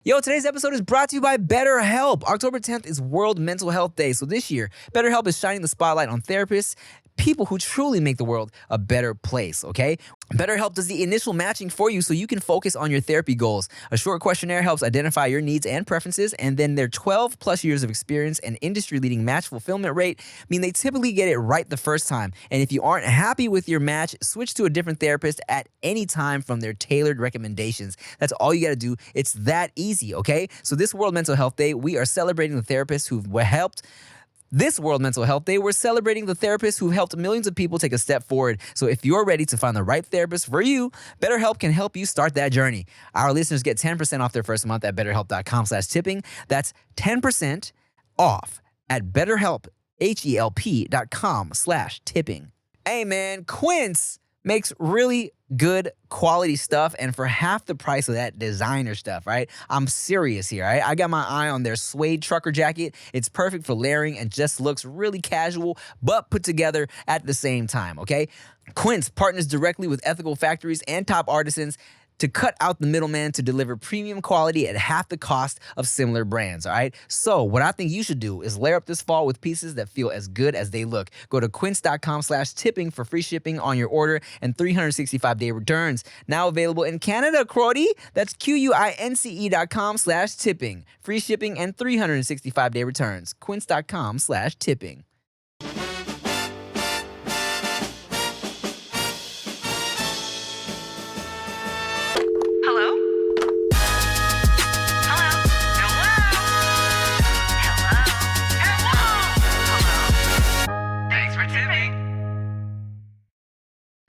Yo, today's episode is brought to you by BetterHelp. October 10th is World Mental Health Day. So this year, BetterHelp is shining the spotlight on therapists, people who truly make the world a better place, okay? BetterHelp does the initial matching for you so you can focus on your therapy goals. A short questionnaire helps identify your needs and preferences, and then their 12 plus years of experience and industry-leading match fulfillment rate mean they typically get it right the first time. And if you aren't happy with your match, switch to a different therapist at any time from their tailored recommendations. That's all you gotta do. It's that easy, okay? So this World Mental Health Day, we are celebrating the therapists who've helped. This World Mental Health Day, we're celebrating the therapists who've helped millions of people take a step forward. So if you're ready to find the right therapist for you, BetterHelp can help you start that journey. Our listeners get 10% off their first month at betterhelp.com/tipping. That's 10% off at BetterHelp, HELP.com/tipping. Hey man, Quince makes really good quality stuff, and for half the price of that designer stuff, right? I'm serious here, right? I got my eye on their suede trucker jacket. It's perfect for layering and just looks really casual, but put together at the same time, okay? Quince partners directly with ethical factories and top artisans to cut out the middleman to deliver premium quality at half the cost of similar brands, all right? So what I think you should do is layer up this fall with pieces that feel as good as they look. Go to quince.com/tipping for free shipping on your order and 365-day returns. Now available in Canada, Crody. That's QUINCE.com/tipping. Free shipping and 365-day returns. Quince.com/tipping.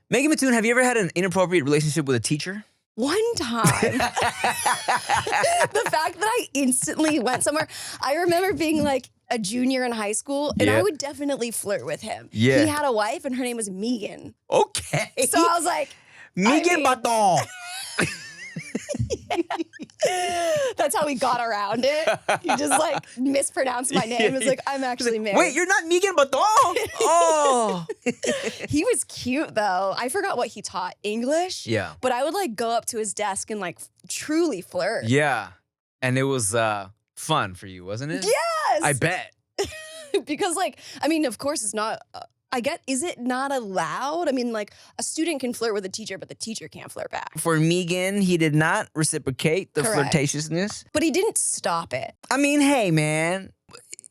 Megan Mattoon, have you ever had an inappropriate relationship with a teacher? One time. The fact that I instantly went somewhere. I remember being like a junior in high school, and I would definitely flirt with him. Yeah. He had a wife, and her name was Megan. Okay. So I was like, Megan Baton. That's how we got around it. He just like mispronounced my name. It's like, I'm actually married. Wait, you're not Megan Baton? Oh. He was cute though. I forgot what he taught. English? Yeah. But I would like go up to his desk and like truly flirt. Yeah. And it was fun for you, wasn't it? Yes. I bet. Because like, I mean, of course it's not, is it not allowed? I mean, like a student can flirt with a teacher, but the teacher can't flirt back. For Megan, he did not reciprocate the Correct. flirtatiousness. But he didn't stop it. I mean, hey, man.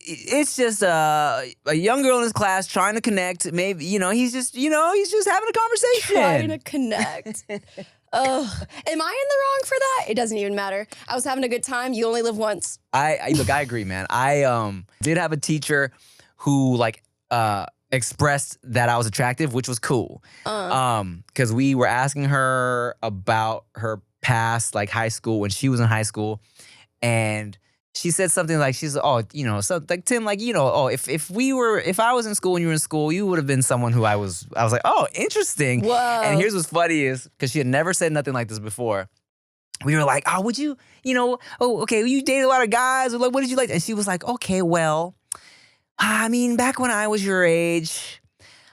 It's just a young girl in his class trying to connect. Maybe, he's just having a conversation. Trying to connect. Ugh. Am I in the wrong for that? It doesn't even matter. I was having a good time. You only live once. Look, I agree, man. I did have a teacher who expressed that I was attractive, which was cool. Because we were asking her about her past, like high school, when she was in high school, and she said something like, Tim, if I was in school and you were in school, you would have been someone who I was like, oh, interesting. Whoa. And here's what's funny is, because she had never said nothing like this before, we were like, oh, would you, okay, you dated a lot of guys, or like, what did you like? And she was like, okay, well, I mean, back when I was your age,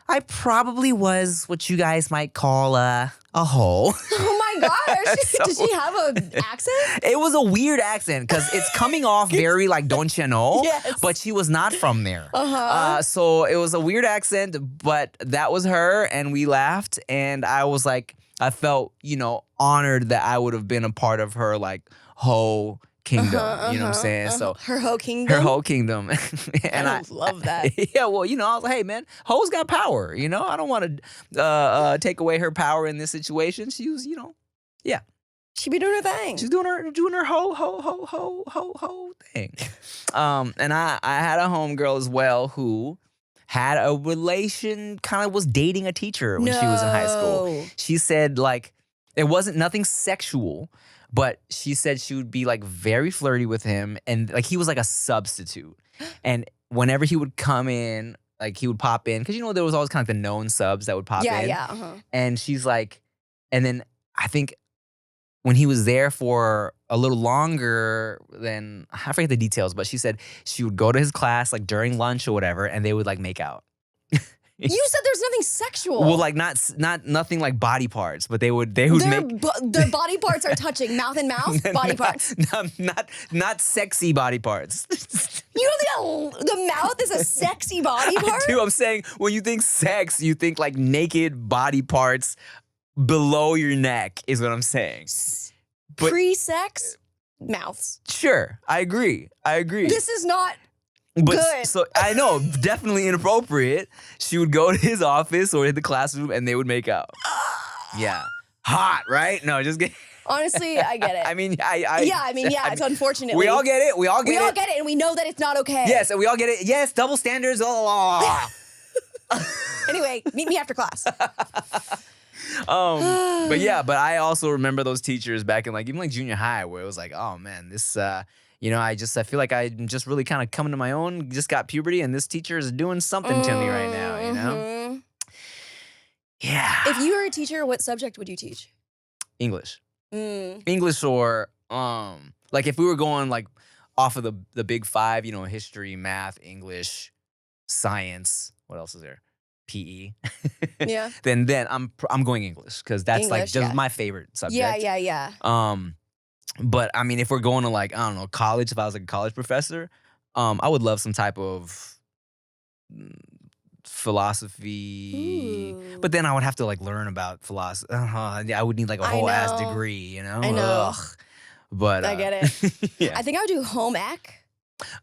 I probably was what you guys might call a hoe. Oh my gosh. Did she have an accent? It was a weird accent because it's coming off very like, don't you know? Yes. But she was not from there. Uh-huh. So it was a weird accent, but that was her, and we laughed. And I was like, I felt, honored that I would have been a part of her like hoe kingdom. You know what I'm saying? So her whole kingdom? Her whole kingdom. And I love that. Yeah, well, I was like, hey, man, hoes got power. I don't want to take away her power in this situation. She was, yeah. She be doing her thing. She's doing her ho thing. And I had a homegirl as well who had a relation, kind of was dating a teacher when she was in high school. She said like, it wasn't nothing sexual, but she said she would be like very flirty with him, and like he was like a substitute. And whenever he would come in, like he would pop in, because there was always kind of the known subs that would pop in. Yeah, uh-huh. And she's like, and then I think when he was there for a little longer than, I forget the details, but she said she would go to his class like during lunch or whatever, and they would like make out. You said there's nothing sexual. Well, like not nothing like body parts, but they would their make their body parts are touching mouth and mouth. Body parts. not sexy body parts. You don't think the mouth is a sexy body part? Dude, I'm saying when you think sex, you think like naked body parts below your neck is what I'm saying. But pre-sex mouths. Sure, I agree. This is not But good. So I know, definitely inappropriate. She would go to his office or in the classroom and they would make out. Yeah. Hot, right? No, just get. Honestly, I get it. I mean, it's unfortunately. We all get it. We all get it. And we know that it's not okay. Yes, and we all get it. Yes, double standards. Oh. Anyway, meet me after class. But I also remember those teachers back in like even like junior high where it was like, oh man, this I feel like I'm just really kind of coming to my own, just got puberty and this teacher is doing something to me right now, you know? Yeah. If you were a teacher, what subject would you teach? English. English or like if we were going like off of the big five, history, math, English, science, what else is there? PE. Yeah. then I'm going English because that's English, like just my favorite subject. Yeah. But I mean, if we're going to like, I don't know, college, if I was like a college professor, I would love some type of philosophy. Ooh. But then I would have to like learn about philosophy. I would need like a whole ass degree, you know? I know. Ugh. But I get it. Yeah. I think I would do home ec.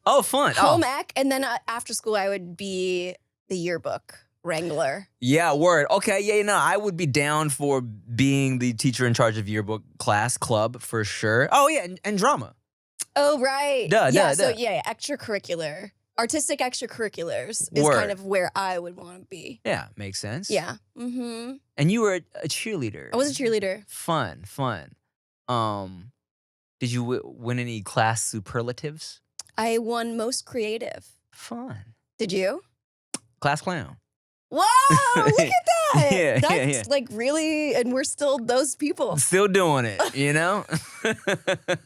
Oh, fun. Home ec. And then after school, I would be the yearbook wrangler. Yeah, word. Okay, yeah, I would be down for being the teacher in charge of yearbook class club for sure. Oh, yeah, and drama. Oh, right. Duh. Extracurricular. Artistic extracurriculars is kind of where I would want to be. Yeah, makes sense. Yeah. Mm-hmm. And you were a cheerleader. I was a cheerleader. Fun. Did you win any class superlatives? I won most creative. Fun. Did you? Class clown. Whoa, look at that. Yeah, That's like really, and we're still those people. Still doing it,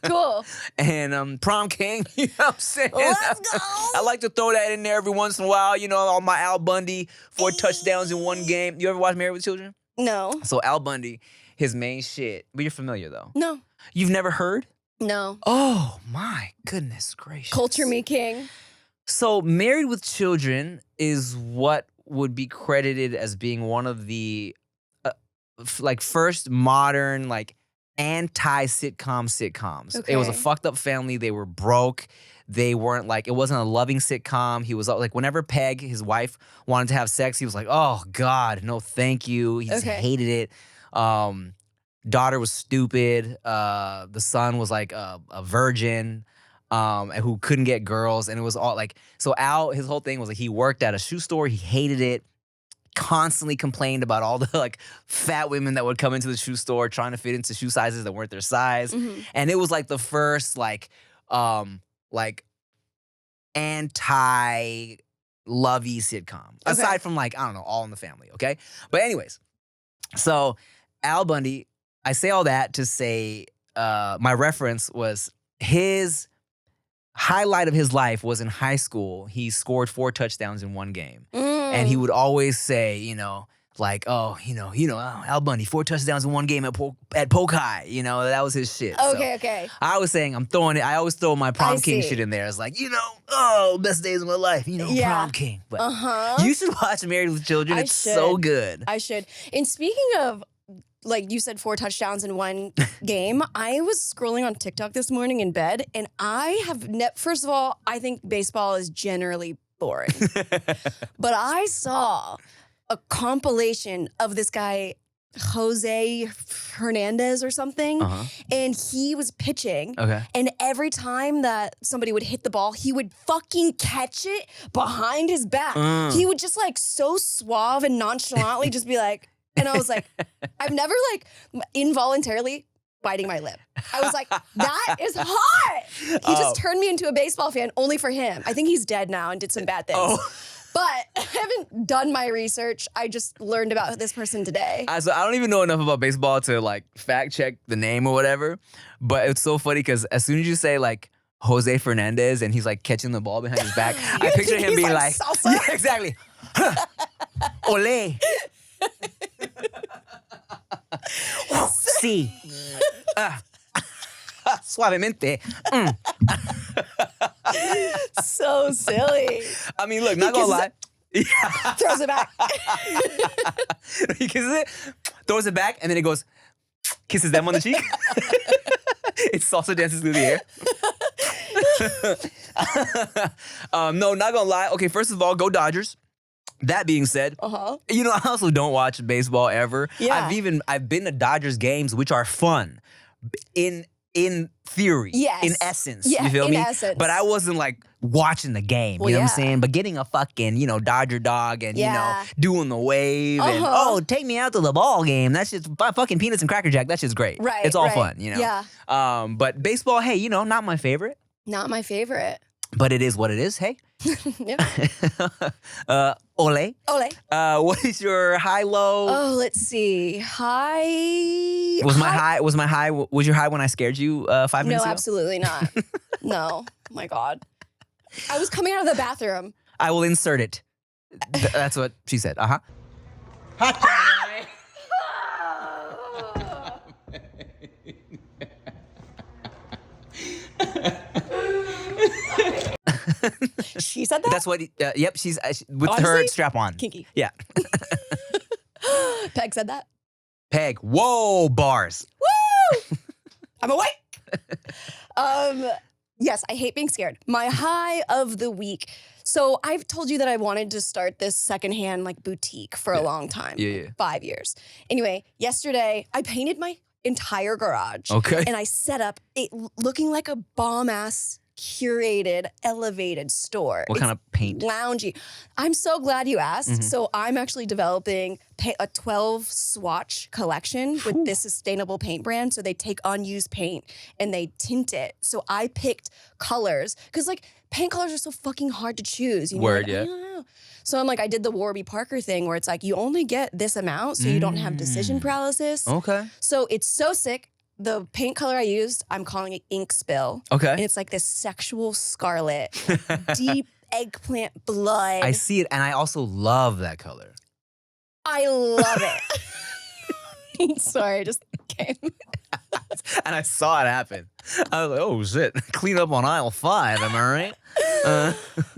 Cool. And prom king, you know what I'm saying? Let's go. I like to throw that in there every once in a while, on my Al Bundy, 4 touchdowns in one game. You ever watch Married with Children? No. So Al Bundy, his main shit, but you're familiar though. No. You've never heard? No. Oh my goodness gracious. Culture me king. So Married with Children is what would be credited as being one of the first modern anti-sitcoms. Okay. It was a fucked up family. They were broke. They weren't it wasn't a loving sitcom. He was like, whenever Peg, his wife, wanted to have sex, he was like, oh God, no thank you. He just hated it. Daughter was stupid. The son was like a virgin. And who couldn't get girls, and it was all so Al, his whole thing was he worked at a shoe store, he hated it, constantly complained about all the fat women that would come into the shoe store trying to fit into shoe sizes that weren't their size, and it was the first anti-lovey sitcom, aside from I don't know, All in the Family, okay? But anyways, so Al Bundy, I say all that to say my reference was his highlight of his life was in high school. He scored 4 touchdowns in one game. And he would always say, Al Bundy, 4 touchdowns in one game at Polk High. That was his shit. Okay. I was saying, I always throw my prom king shit in there. It's best days of my life, prom king. But you should watch Married with Children. It's so good. I should. And speaking of, you said 4 touchdowns in one game. I was scrolling on TikTok this morning in bed, and I have first of all, I think baseball is generally boring. But I saw a compilation of this guy, Jose Hernandez or something, and he was pitching. Okay. And every time that somebody would hit the ball, he would fucking catch it behind his back. He would just so suave and nonchalantly just be like, and I was like, I've never involuntarily biting my lip. I was like, that is hot. He just turned me into a baseball fan only for him. I think he's dead now and did some bad things. But I haven't done my research. I just learned about this person today. So I don't even know enough about baseball to fact check the name or whatever. But it's so funny because as soon as you say Jose Fernandez and he's catching the ball behind his back, I picture him being salsa? Yeah, exactly. Ole. Sí. Suavemente. So silly. I mean, look, not gonna lie. Throws it back. He kisses it, throws it back, and then it goes, kisses them on the cheek. It salsa dances through the air. No, not gonna lie. Okay, first of all, go Dodgers. That being said, you know, I also don't watch baseball ever. Yeah. I've been to Dodgers games, which are fun in theory, Yes. in essence. Yeah, you feel in me? essence. But I wasn't like watching the game. Well, You know what yeah. I'm saying? But getting a fucking, you know, Dodger dog and, you know, Yeah. doing the wave and, oh, take me out to the ball game. That's just fucking peanuts and Cracker Jack. That's just great. Right. It's all right. fun, you know? Yeah. But baseball, hey, you know, not my favorite. Not my favorite. But it is what it is. Hey. Yeah. Ole. Ole. What is your high low? Oh, let's see. High. Was your high when I scared you 5 minutes No, ago? absolutely not. No. Oh my God. I was coming out of the bathroom. I will insert it. That's what she said. Uh-huh. She said that? That's what, yep, she's with her Honestly? strap on. Kinky. Yeah. Peg said that. Peg. Whoa, bars. Woo! I'm awake. Yes, I hate being scared. My high of the week. So I've told you that I wanted to start this secondhand like boutique for a long time. Yeah. 5 years. Anyway, yesterday I painted my entire garage. Okay. And I set up it looking like a bomb-ass curated, elevated store. What kind of paint? Loungy. I'm so glad you asked. Mm-hmm. So I'm actually developing a 12 swatch collection with this sustainable paint brand. So they take unused paint and they tint it. So I picked colors because like paint colors are so fucking hard to choose. You know? Word, Like, yeah. I don't know. So I'm like, I did the Warby Parker thing where it's like you only get this amount so you don't have decision paralysis. Okay. So it's so sick. The paint color I used, I'm calling it Ink Spill. And Okay. it's like this sexual scarlet, deep eggplant blood. I see it, and I also love that color. I love it. Sorry, I just came. And I saw it happen. I was like, oh, shit. Clean up on aisle 5, am I right?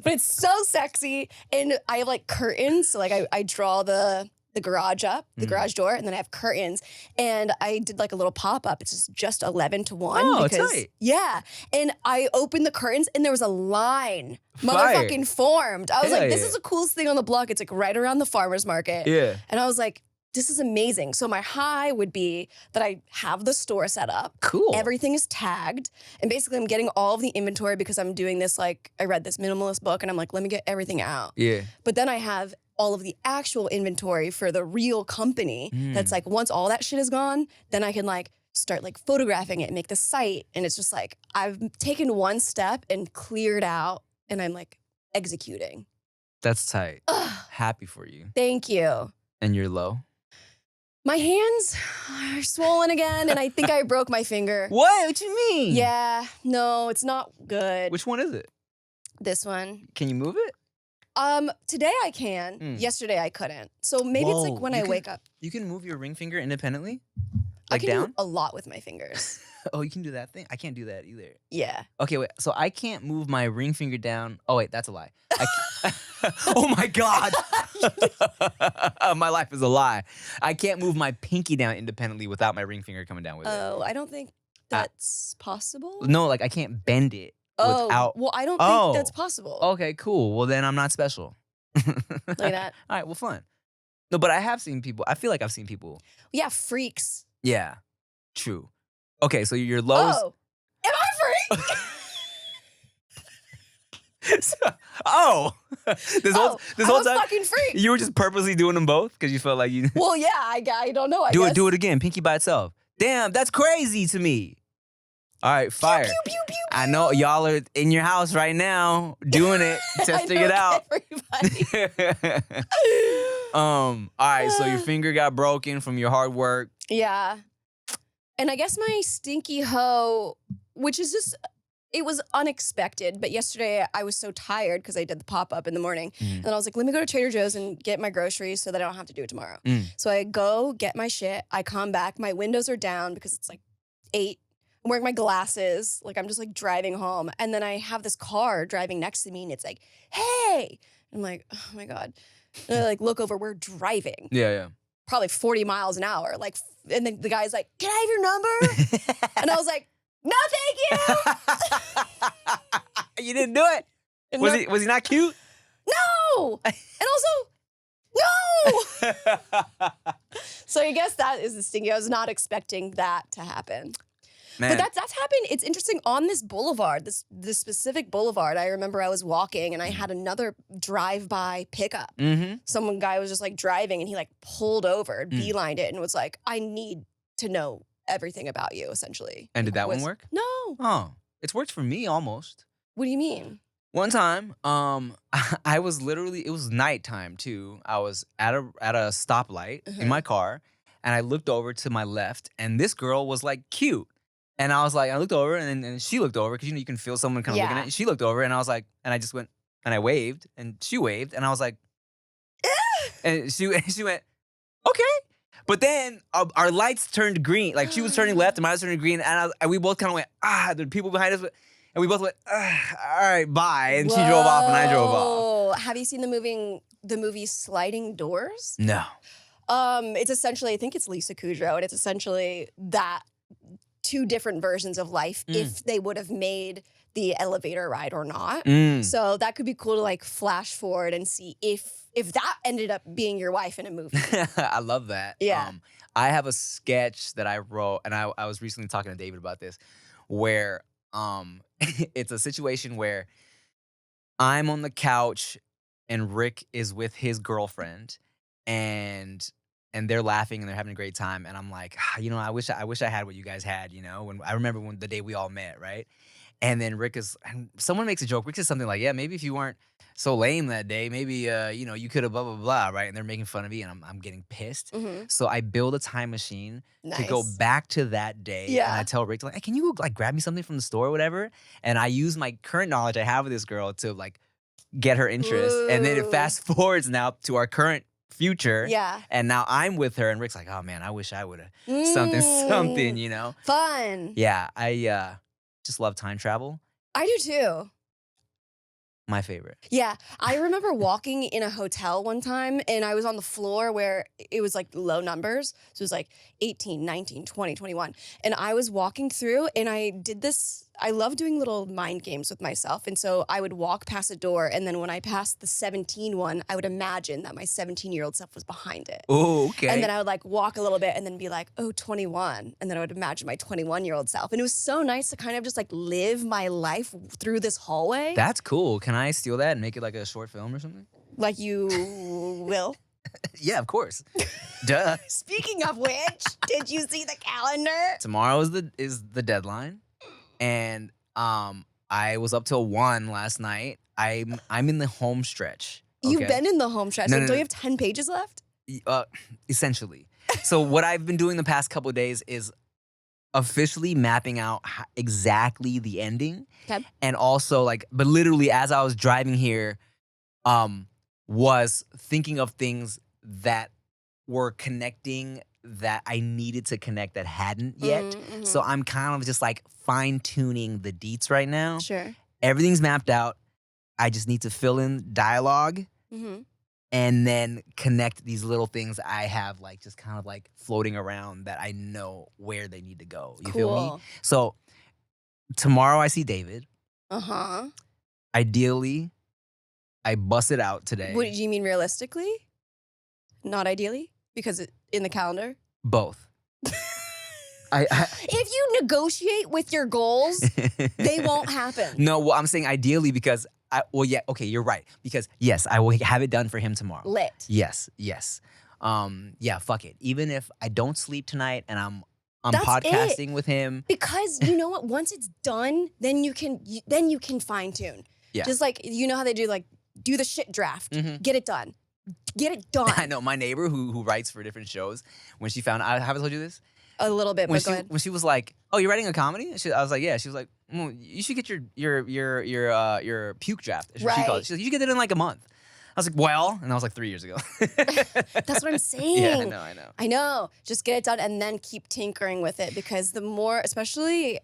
But it's so sexy. And I have like curtains. So like I draw the garage up, the garage door, and then I have curtains. And I did like a little pop-up. It's just 11 to 1. Oh, because, tight. Yeah. And I opened the curtains and there was a line Fire. motherfucking formed. I was Hell like, this yeah. is the coolest thing on the block. It's like right around the farmer's market. Yeah. And I was like, this is amazing. So my high would be that I have the store set up. Cool. Everything is tagged. And basically I'm getting all of the inventory because I'm doing this like, I read this minimalist book and I'm like, let me get everything out. Yeah. But then I have all of the actual inventory for the real company. That's like, once all that shit is gone, then I can like start like photographing it and make the site. And it's just like, I've taken one step and cleared out and I'm like executing. That's tight. Ugh, Happy for you. thank you. And you're low? My hands are swollen again and I think I broke my finger. What? What you mean? Yeah, no, it's not good. Which one is it? This one. Can you move it? Today I can. Mm. Yesterday I couldn't. So maybe it's Whoa, like when you I can- wake up. You can move your ring finger independently? I Like can down? do a lot with my fingers. Oh, you can do that thing? I can't do that either. Yeah. Okay, wait. So I can't move my ring finger down. Oh, wait, that's a lie. Oh my God. My life is a lie. I can't move my pinky down independently without my ring finger coming down with it. Oh, I don't think that's possible. No, like I can't bend it Oh, without. well, I don't Oh. think that's possible. Okay, cool. Well, then I'm not special. Like that. All right, well, fun. No, but I have seen people. I feel like I've seen people. Yeah, freaks. Yeah, true. Okay, so your lows. Oh, am I a freak? Oh, this whole I'm whole a time fucking freak. you were just purposely doing them both because you felt like you Well, yeah, I don't know. I do guess. it again, pinky by itself. Damn, that's crazy to me. All right, fire. Pew, pew, pew, I know y'all are in your house right now doing it, testing I know it out. Everybody. All right, so your finger got broken from your hard work. Yeah. And I guess my Stinky Ho, which is just it was unexpected, but yesterday I was so tired because I did the pop-up in the morning. And I was like, let me go to Trader Joe's and get my groceries so that I don't have to do it tomorrow. So I go get my shit. I come back. My windows are down because it's like 8. I'm wearing my glasses. Like I'm just like driving home. And then I have this car driving next to me and it's like, hey. I'm like, oh my God. And I like look over, we're driving. Yeah. Probably 40 miles an hour. Like, and then the guy's like, can I have your number? And I was like, no, thank you. You didn't do it. Was he not cute? No. And also, no. So I guess that is the stinky. I was not expecting that to happen. Man. But that's happened. It's interesting on this boulevard, this specific boulevard. I remember I was walking and I had another drive-by pickup. Some guy was just like driving and he like pulled over, beelined it, and was like, "I need to know everything about you," essentially. And did that one work? No. Oh, it's worked for me almost. What do you mean? One time, I was literally, it was nighttime too. I was at a stoplight in my car, and I looked over to my left, and this girl was like cute. And I was like, I looked over, and she looked over, because you can feel someone kind of looking at you. She looked over, and I was like, and I just went, and I waved, and she waved, and I was like, and she went, okay. But then our lights turned green. Like she was turning left, and mine was turning green, and we both kind of went, the people behind us, and we both went, all right, bye. And she drove off, and I drove off. Have you seen the movie Sliding Doors? No. It's essentially, I think it's Lisa Kudrow, and it's essentially that. 2 different versions of life if they would have made the elevator ride or not. So that could be cool to like flash forward and see if that ended up being your wife in a movie. I love that. Yeah. I have a sketch that I wrote, and I was recently talking to David about this, where it's a situation where I'm on the couch and Rick is with his girlfriend, and they're laughing and they're having a great time. And I'm like, I wish I had what you guys had, when I remember the day we all met, right? And then someone makes a joke. Rick says something like, yeah, maybe if you weren't so lame that day, maybe, you could have blah, blah, blah, right? And they're making fun of me, and I'm getting pissed. So I build a time machine to go back to that day. Yeah. And I tell Rick, hey, can you like grab me something from the store or whatever? And I use my current knowledge I have with this girl to like get her interest. Ooh. And then it fast forwards now to our current future. Yeah. And now I'm with her, and Rick's like, oh man, I wish I would have something, Fun. Yeah, I just love time travel. I do too. My favorite. Yeah. I remember walking in a hotel one time, and I was on the floor where it was like low numbers. So it was like 18, 19, 20, 21. And I was walking through, and I did this. I love doing little mind games with myself. And so I would walk past a door, and then when I passed the 17 one, I would imagine that my 17-year-old self was behind it. Oh, okay. And then I would like walk a little bit and then be like, oh, 21. And then I would imagine my 21-year-old self. And it was so nice to kind of just like live my life through this hallway. That's cool. Can I steal that and make it like a short film or something? Like you will? Yeah, of course. Duh. Speaking of which, did you see the calendar? Tomorrow is the deadline. And I was up till 1 last night. I'm in the home stretch. Okay? You've been in the home stretch. No, Like, no, don't no. you have 10 pages left? Essentially. So what I've been doing the past couple of days is officially mapping out exactly the ending. Okay. And also but literally as I was driving here, was thinking of things that were connecting that I needed to connect that hadn't yet. So I'm kind of just like fine-tuning the deets right now. Sure. Everything's mapped out. I just need to fill in dialogue and then connect these little things I have like just kind of like floating around that I know where they need to go. You feel me? So tomorrow I see David. Ideally, I bust it out today. What do you mean realistically? Not ideally? Because in the calendar? Both. If you negotiate with your goals, they won't happen. No, well, I'm saying ideally because you're right. Because yes, I will have it done for him tomorrow. Lit. Yes. Yeah, fuck it. Even if I don't sleep tonight and I'm That's podcasting it. with him. Because you know what? Once it's done, then you can fine tune. Yeah. Just like, you know how they do like, do the shit draft. Get it done. Get it done. I know my neighbor who writes for different shows, when she found out, have I told you this? A little bit, but go ahead. When she was like, oh, you're writing a comedy? I was like, yeah. She was like, well, you should get your puke draft. She Right. called it. She's like, you should get it in like a month. I was like, well, and that was like 3 years ago. That's what I'm saying. Yeah, I know. I know. Just get it done and then keep tinkering with it because the more, especially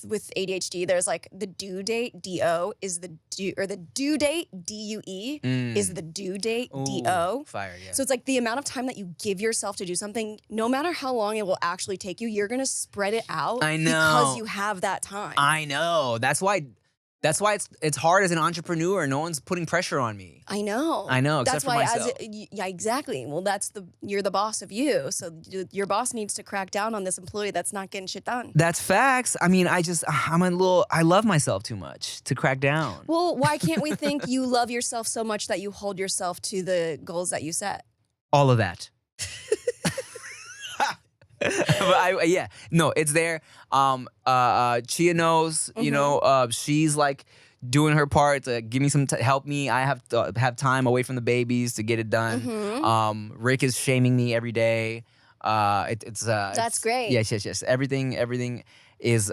with ADHD, there's like the due date, D-O, is the due, or the due date, D-U-E, is the due date, D-O. Fire, yeah. So it's like the amount of time that you give yourself to do something, no matter how long it will actually take you, you're going to spread it out. I know. Because you have that time. I know. That's why it's hard as an entrepreneur. No one's putting pressure on me. I know. Except That's for why, myself. yeah, exactly. Well, you're the boss of you. So your boss needs to crack down on this employee that's not getting shit done. That's facts. I mean, I love myself too much to crack down. Well, why can't we think you love yourself so much that you hold yourself to the goals that you set? All of that. But no, it's there. Chia knows, you know, she's like doing her part to give me some help me. I have to have time away from the babies to get it done. Rick is shaming me every day. That's great. Yes. Everything is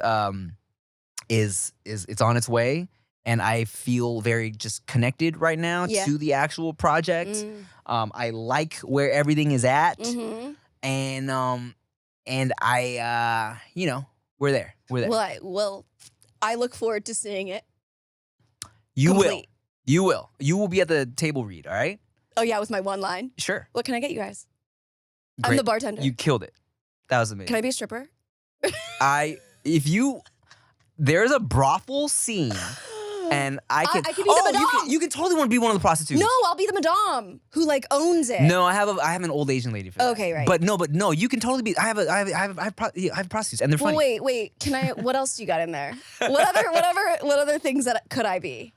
it's on its way, and I feel very just connected right now to the actual project. I like where everything is at, and I, you know, we're there. Well, I look forward to seeing it. You complete. will. You will be at the table read, all right? Oh, yeah, with my one line. Sure. What can I get you guys? Great. I'm the bartender. You killed it. That was amazing. Can I be a stripper? There's a brothel scene, and I can be the madame. You can totally want to be one of the prostitutes. No, I'll be the madame who like owns it. No, I have an old Asian lady for that. Okay, right. But no, you can totally be. I have prostitutes, and they're funny. Well, wait. Can I? What else do you got in there? What other things that could I be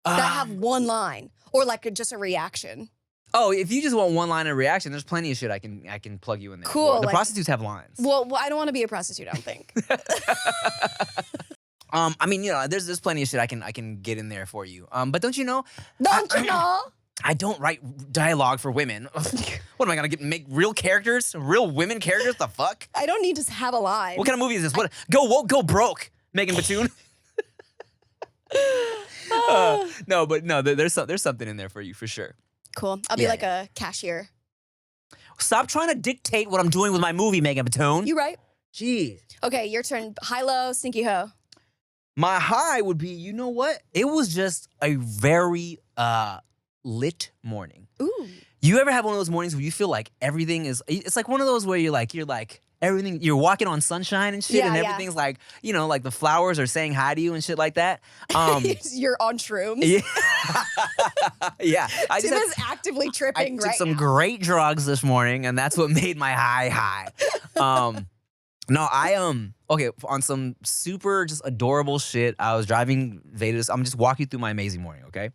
that have one line or like just a reaction? Oh, if you just want one line of reaction, there's plenty of shit I can plug you in there. Cool. The prostitutes have lines. Well, I don't want to be a prostitute. I don't think. I mean, you know, there's plenty of shit I can get in there for you. But don't you know? I don't write dialogue for women. What am I gonna make real characters, real women characters? The fuck? I don't need to have a line. What kind of movie is this? What? Go woke, go broke, Megan Batoon. No, there's something in there for you for sure. Cool. I'll be like a cashier. Stop trying to dictate what I'm doing with my movie, Megan Batoon. You right? Jeez. Okay, your turn. High, low, Stinky Ho. My high would be, you know what? It was just a very lit morning. Ooh. You ever have one of those mornings where you feel like everything is, it's like one of those where you're like, everything, you're walking on sunshine and shit, and everything's like, you know, like the flowers are saying hi to you and shit like that. You're on shrooms. Yeah. I Tim is actively tripping I took some great drugs this morning, and that's what made my high. No, okay, on some super just adorable shit, I was driving Veyda. I'm just walking through my amazing morning, okay?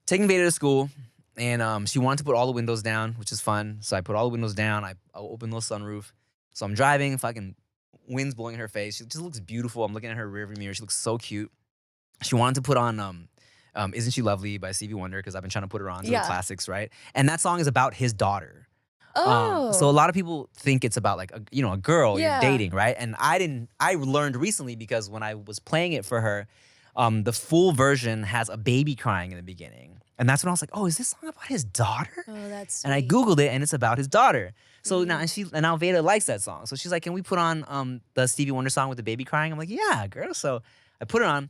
Taking Veyda to school, and she wanted to put all the windows down, which is fun. So I put all the windows down. I opened the sunroof. So I'm driving, fucking wind's blowing in her face. She just looks beautiful. I'm looking at her rearview mirror. She looks so cute. She wanted to put on Isn't She Lovely by Stevie Wonder, because I've been trying to put her on to the classics, right? And that song is about his daughter. Oh. So a lot of people think it's about like a girl you're dating, right? And I learned recently, because when I was playing it for her, the full version has a baby crying in the beginning. And that's when I was like, oh, is this song about his daughter? Oh, that's sweet. And I Googled it, and it's about his daughter. So now Veyda likes that song. So she's like, can we put on the Stevie Wonder song with the baby crying? I'm like, yeah, girl. So I put it on.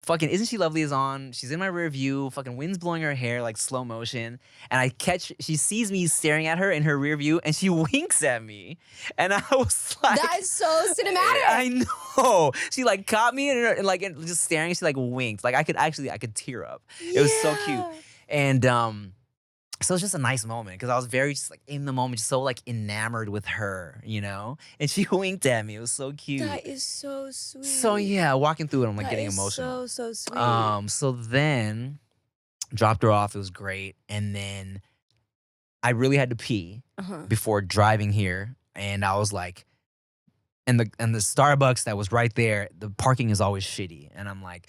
Fucking Isn't She Lovely is on. She's in my rear view. Fucking wind's blowing her hair like slow motion. And she sees me staring at her in her rear view, and she winks at me. And I was like, that is so cinematic. I know. She like caught me and just staring. She like winked. Like I could tear up. It was so cute. And so it's just a nice moment, because I was very just like in the moment, just so like enamored with her, you know? And she winked at me. It was so cute. That is so sweet. So yeah, walking through it, I'm like getting emotional. So sweet. So then dropped her off. It was great. And then I really had to pee before driving here. And I was like, and the Starbucks that was right there, the parking is always shitty. And I'm like,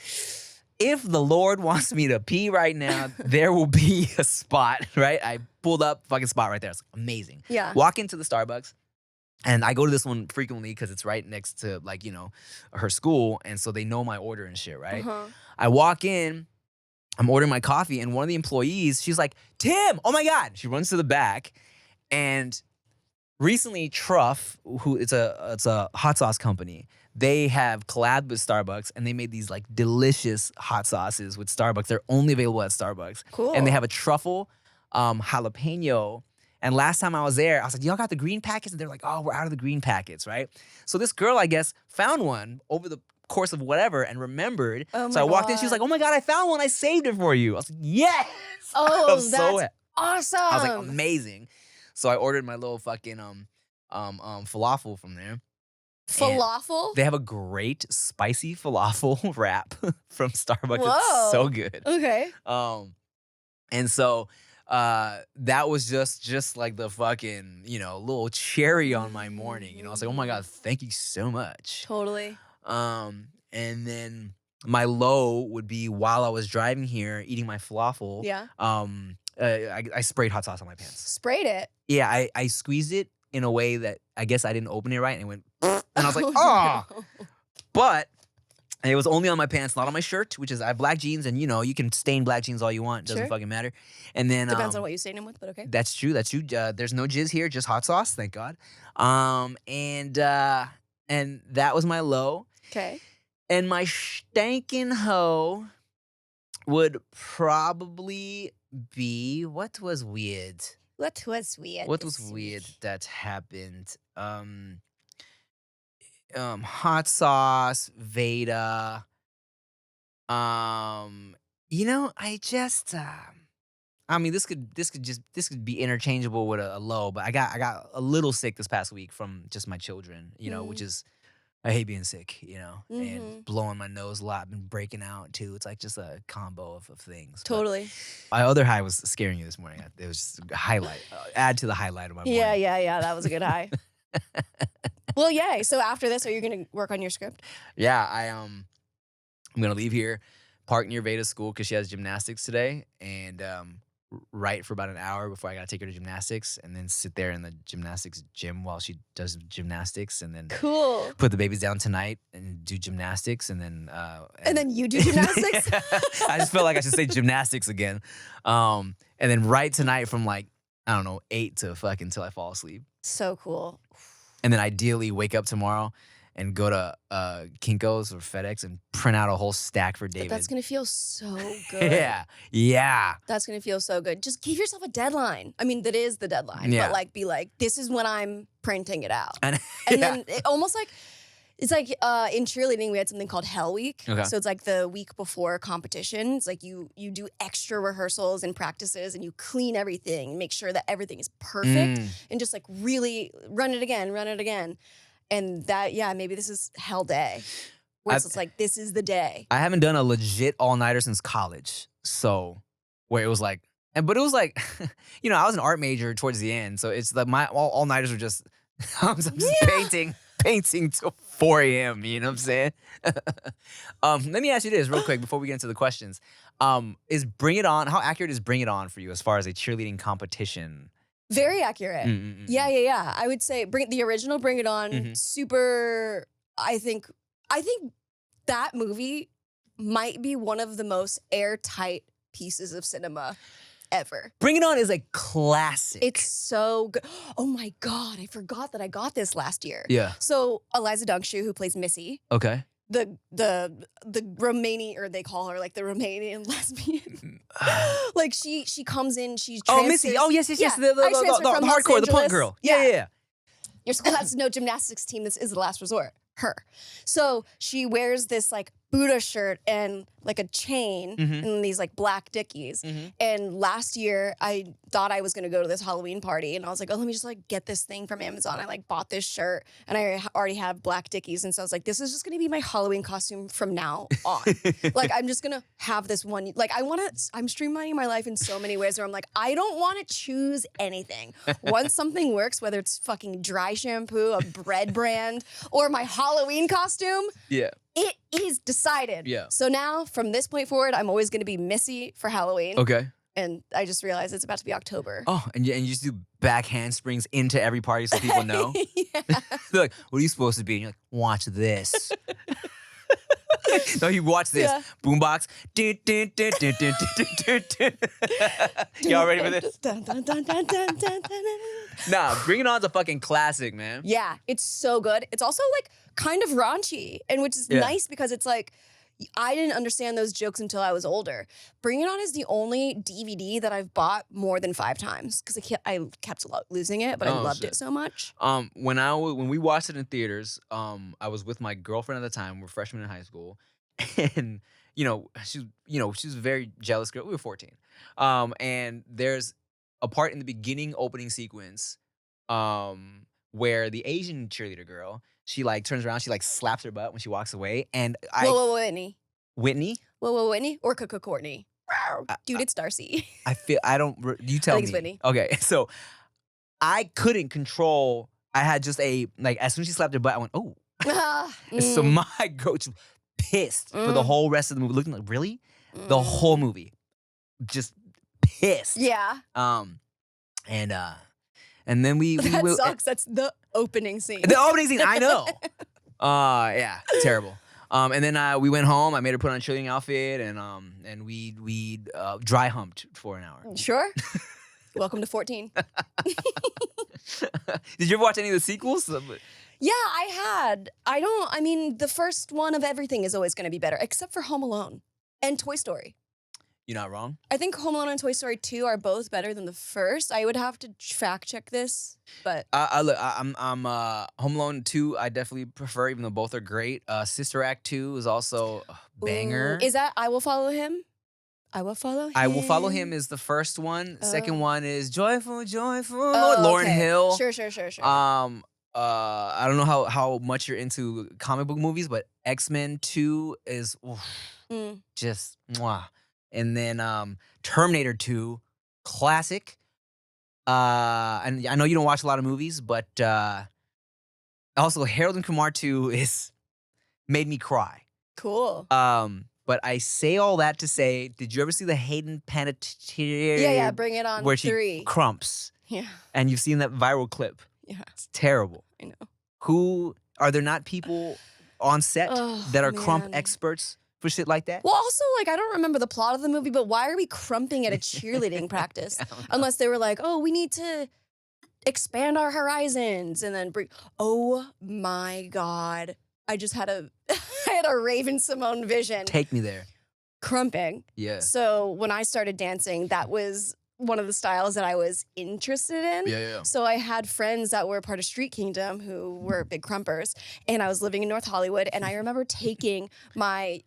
if the Lord wants me to pee right now, there will be a spot, right? I pulled up, fucking spot right there. It's amazing. Yeah. Walk into the Starbucks. And I go to this one frequently because it's right next to, like, you know, her school. And so they know my order and shit, right? I walk in, I'm ordering my coffee, and one of the employees, she's like, Tim, oh my God. She runs to the back. And recently, Truff, who it's a hot sauce company, they have collabed with Starbucks, and they made these like delicious hot sauces with Starbucks. They're only available at Starbucks. Cool. And they have a truffle jalapeno. And last time I was there, I was like, y'all got the green packets? And they're like, oh, we're out of the green packets, right? So this girl, I guess, found one over the course of whatever and remembered. Oh my so I walked in, God. she was like, oh my God, I found one. I saved it for you. I was like, yes. Oh, I was that's awesome. I was like, amazing. So I ordered my little fucking falafel from there. Falafel? They have a great spicy falafel wrap from Starbucks. Whoa. It's so good. Okay. And so that was just like the fucking, you know, little cherry on my morning. You know, I was like, oh my God, thank you so much. Totally. And then my low would be while I was driving here eating my falafel. Yeah. I sprayed hot sauce on my pants. Sprayed it. Yeah, I squeezed it in a way that I guess I didn't open it right, and it went, and I was like, oh. No. But it was only on my pants, not on my shirt, which is I have black jeans, and you know you can stain black jeans all you want, doesn't Sure. fucking matter. And then Depends on what you stain them with, but okay. That's true. That's true. There's no jizz here, just hot sauce, thank God. And that was my low. Okay. And my stankin' hoe would probably be what was weird. What was weird? What was weird that happened? Hot sauce, Veyda. You know, I just I mean, this could be interchangeable with a low, but I got a little sick this past week from just my children, you know, which is I hate being sick, you know, and blowing my nose a lot, been breaking out too. It's like just a combo of things. Totally. But my other high was scaring you this morning. It was just a highlight, add to the highlight of my morning. Yeah. That was a good high. Well, yay. So after this, are you going to work on your script? Yeah, I'm gonna leave here, park near Veyda's school because she has gymnastics today, and write for about an hour before I gotta take her to gymnastics, and then sit there in the gymnastics gym while she does gymnastics, and then Cool. put the babies down tonight and do gymnastics, and then And then you do gymnastics? I just felt like I should say gymnastics again, and then write tonight from like I don't know 8 to fucking till I fall asleep, So cool. and then ideally wake up tomorrow and go to Kinko's or FedEx and print out a whole stack for David. But that's going to feel so good. Yeah. That's going to feel so good. Just give yourself a deadline. I mean, that is the deadline. Yeah. But like, be like, this is when I'm printing it out. And Then it almost like, it's like in cheerleading, we had something called Hell Week. Okay. So it's like the week before competition. It's like you do extra rehearsals and practices and you clean everything, make sure that everything is perfect and just like really run it again. And that, yeah, maybe this is hell day. Where it's like, this is the day. I haven't done a legit all-nighter since college. So where it was like, but it was like, you know, I was an art major towards the end. So it's like my all-nighters were just, I was just painting till 4 a.m. You know what I'm saying? Let me ask you this real quick before we get into the questions. Is Bring It On, how accurate is Bring It On for you as far as a cheerleading competition? Very accurate. Yeah. I would say the original Bring It On, super, I think that movie might be one of the most airtight pieces of cinema ever. Bring It On is a classic. It's so good. Oh my God, I forgot that I got this last year. Yeah. So Eliza Dunkshue, who plays Missy, Okay. the Romanian, or they call her like the Romanian lesbian. Like she comes in, she's Missy. Oh yes. Yeah, The I transferred the from Los hardcore, the punk Angeles. girl. Yeah. Your school has no gymnastics team. This is the last resort. Her. So she wears this like Buddha shirt and like a chain and these like black Dickies. And last year I thought I was going to go to this Halloween party and I was like, oh, let me just like get this thing from Amazon. I like bought this shirt and I already have black Dickies. And so I was like, this is just going to be my Halloween costume from now on. Like, I'm just going to have this one. Like, I'm streamlining my life in so many ways where I'm like, I don't want to choose anything. Once something works, whether it's fucking dry shampoo, a bread brand, or my Halloween costume. Yeah. It is decided. Yeah. So now, from this point forward, I'm always going to be Missy for Halloween. Okay. And I just realized it's about to be October. Oh, and you just do back handsprings into every party so people know. Yeah. They're like, what are you supposed to be? And you're like, watch this. No, you watch this. Yeah. Boombox. Dun, dun, dun, dun, dun, dun, dun, dun, dun. Y'all ready for this? Dun, dun, dun, dun, dun, dun, dun, dun. Nah, Bring It On's a fucking classic, man. Yeah, it's so good. It's also like kind of raunchy, and which is nice because it's like I didn't understand those jokes until I was older. Bring It On is the only DVD that I've bought more than 5 times because I kept losing it, but I loved it so much. When we watched it in theaters, I was with my girlfriend at the time. We're freshmen in high school, and she was a very jealous girl. We were 14, and there's a part in the beginning opening sequence, where the Asian cheerleader girl. She like turns around, she like slaps her butt when she walks away, and Whoa, Whitney. Whitney? Whoa, Whitney or Courtney? Dude, it's Darcy. You tell me. I think it's Whitney. Okay, so I couldn't control. I had just as soon as she slapped her butt, I went, oh. So my coach was pissed for the whole rest of the movie. Looking like, really? The whole movie. Just pissed. Yeah. And then we sucks. That's the opening scene. The opening scene, I know. Yeah, terrible. And then we went home. I made her put on a cheerleading outfit, and we dry humped for an hour. Sure. Welcome to 14. Did you ever watch any of the sequels? Yeah, I had. The first one of everything is always going to be better, except for Home Alone and Toy Story. You're not wrong. I think Home Alone and Toy Story 2 are both better than the first. I would have to fact check this, but I'm Home Alone 2. I definitely prefer, even though both are great. Sister Act 2 is also a banger. Is that I Will Follow Him? I Will Follow Him. I Will Follow Him is the first one. Second one is Joyful, Joyful. Oh, Lauryn okay. Hill. Sure. I don't know how much you're into comic book movies, but X-Men 2 is just mwah. And then Terminator 2, classic. And I know you don't watch a lot of movies, but also Harold and Kumar 2 made me cry. Cool. But I say all that to say, did you ever see the Hayden Panettiere? Yeah, Bring It On where she 3. crumps. Yeah. And you've seen that viral clip. Yeah. It's terrible. I know. Who are there not people on set that are crump man. experts for shit like that? Well, also, I don't remember the plot of the movie, but why are we crumping at a cheerleading practice? Unless they were like, oh, we need to expand our horizons and then bring. Oh my God. I just had I had a Raven Simone vision. Take me there. Crumping. Yeah. So when I started dancing, that was one of the styles that I was interested in. Yeah. So I had friends that were part of Street Kingdom who were big crumpers, and I was living in North Hollywood, and I remember taking my,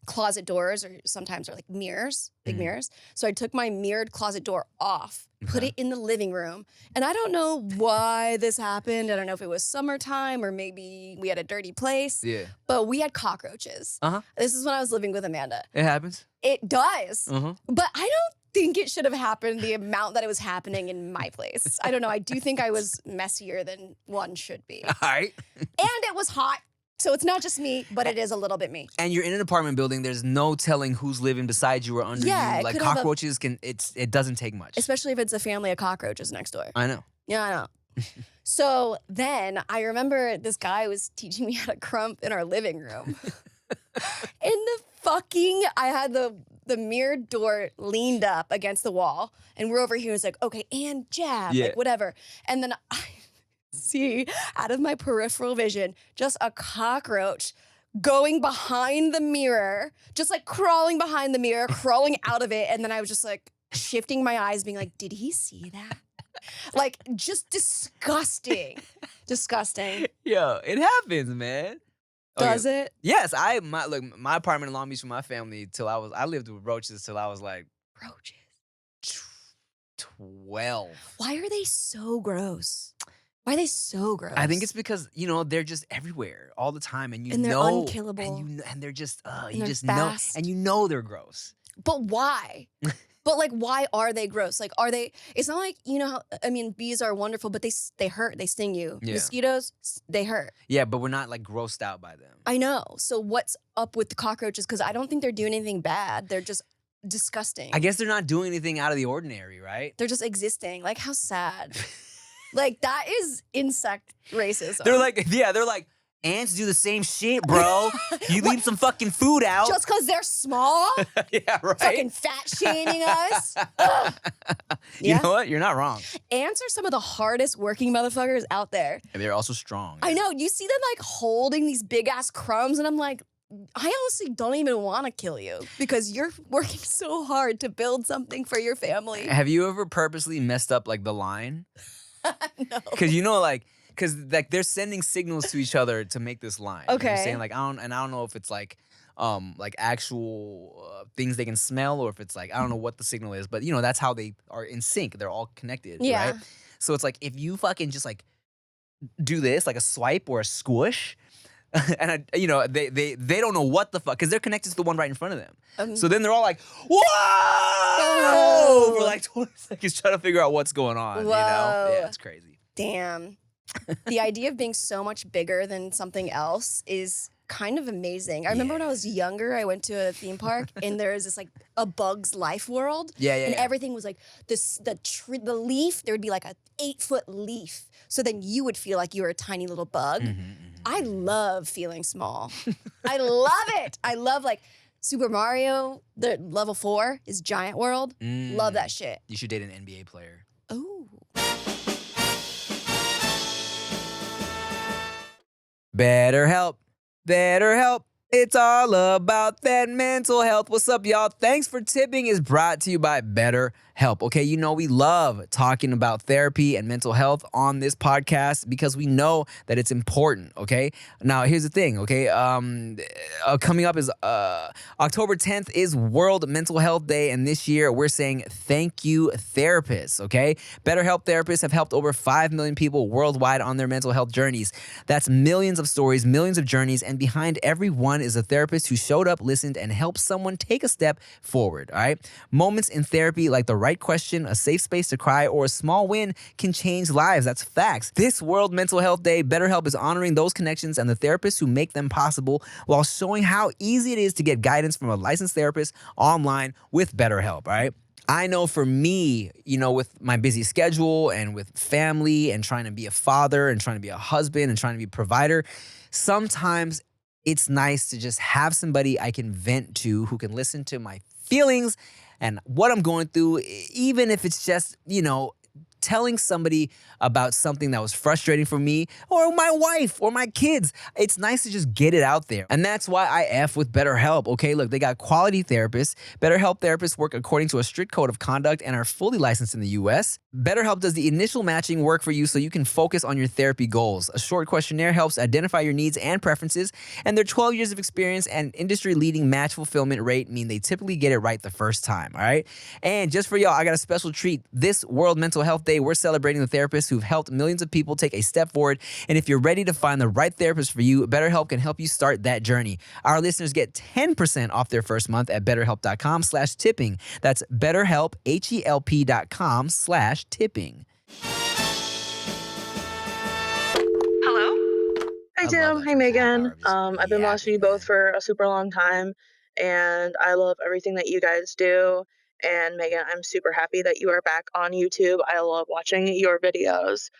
closet doors, or sometimes are like mirrors, big mirrors. So I took my mirrored closet door off, put it in the living room, and I don't know why this happened. I don't know if it was summertime or maybe we had a dirty place. Yeah. But we had cockroaches. This is when I was living with Amanda. It happens. It does. But I don't think it should have happened the amount that it was happening in my place. I don't know. I do think I was messier than one should be. All right. And it was hot. So it's not just me, but it is a little bit me. And you're in an apartment building. There's no telling who's living beside you or under you. Like cockroaches it doesn't take much. Especially if it's a family of cockroaches next door. I know. Yeah, I know. So then I remember this guy was teaching me how to crump in our living room. I had the mirrored door leaned up against the wall, and we're over here. It's like, okay, and jab, like whatever. And then I see out of my peripheral vision just a cockroach going behind the mirror, just like crawling behind the mirror, crawling out of it. And then I was just like shifting my eyes, being like, did he see that? Like, just disgusting. Disgusting. Yo, it happens, man. Does it? Yes, my apartment in Long Beach with my family I lived with roaches till I was like roaches. 12. Why are they so gross? Why are they so gross? I think it's because, they're just everywhere all the time, and they're unkillable. And they're just you just know, and they're gross. But why? But why are they gross? Are they? It's not like bees are wonderful, but they hurt. They sting you. Yeah. Mosquitoes, they hurt. Yeah, but we're not grossed out by them. I know. So what's up with the cockroaches? Because I don't think they're doing anything bad. They're just disgusting. I guess they're not doing anything out of the ordinary, right? They're just existing. Like, how sad. Like, that is insect racism. They're like, ants do the same shit, bro. You leave some fucking food out. Just because they're small? Yeah, right. Fucking fat shaming us? Ugh. You know what? You're not wrong. Ants are some of the hardest working motherfuckers out there. And they're also strong. I know. You see them like holding these big ass crumbs, and I'm like, I honestly don't even want to kill you because you're working so hard to build something for your family. Have you ever purposely messed up like the line? No. Because like they're sending signals to each other to make this line. You know what I'm Okay. saying, like, I don't know if it's like actual things they can smell, or if it's like, I don't know what the signal is, but that's how they are in sync. They're all connected. Yeah. Right? So it's like, if you fucking just like do this, like a swipe or a squish, and they don't know what the fuck, because they're connected to the one right in front of them. So then they're all like, whoa, for like 20 seconds trying to figure out what's going on. Whoa. Yeah, it's crazy. Damn. The idea of being so much bigger than something else is kind of amazing. I remember when I was younger, I went to a theme park and there was this like a Bug's Life world. Yeah. And everything was like the leaf, there would be like a 8-foot leaf. So then you would feel like you were a tiny little bug. I love feeling small. I love it. I love like Super Mario, the level 4 is Giant World. Love that shit. You should date an NBA player. Oh. BetterHelp. It's all about that mental health. What's up, y'all? Thanks for Tipping is brought to you by BetterHelp. Okay, we love talking about therapy and mental health on this podcast because we know that it's important, okay? Now, here's the thing, okay? Coming up is October 10th is World Mental Health Day, and this year we're saying thank you, therapists, okay? BetterHelp therapists have helped over 5 million people worldwide on their mental health journeys. That's millions of stories, millions of journeys, and behind every one is a therapist who showed up, listened, and helped someone take a step forward, all right? Moments in therapy like the right question, a safe space to cry, or a small win can change lives. That's facts. This World Mental Health Day, BetterHelp is honoring those connections and the therapists who make them possible while showing how easy it is to get guidance from a licensed therapist online with BetterHelp, all right? I know for me, with my busy schedule and with family and trying to be a father and trying to be a husband and trying to be a provider, sometimes it's nice to just have somebody I can vent to who can listen to my feelings and what I'm going through, even if it's just, telling somebody about something that was frustrating for me or my wife or my kids. It's nice to just get it out there. And that's why I F with BetterHelp, okay? Look, they got quality therapists. BetterHelp therapists work according to a strict code of conduct and are fully licensed in the US. BetterHelp does the initial matching work for you so you can focus on your therapy goals. A short questionnaire helps identify your needs and preferences, and their 12 years of experience and industry-leading match fulfillment rate mean they typically get it right the first time, all right? And just for y'all, I got a special treat. This World Mental Health Day, we're celebrating the therapists who've helped millions of people take a step forward. And if you're ready to find the right therapist for you, BetterHelp can help you start that journey. Our listeners get 10% off their first month at betterhelp.com/tipping. That's BetterHelp, HELP.com/tipping. Hello? Hi, Tim. Hi, Megan. I've been watching you both for a super long time, and I love everything that you guys do. And Megan, I'm super happy that you are back on YouTube. I love watching your videos.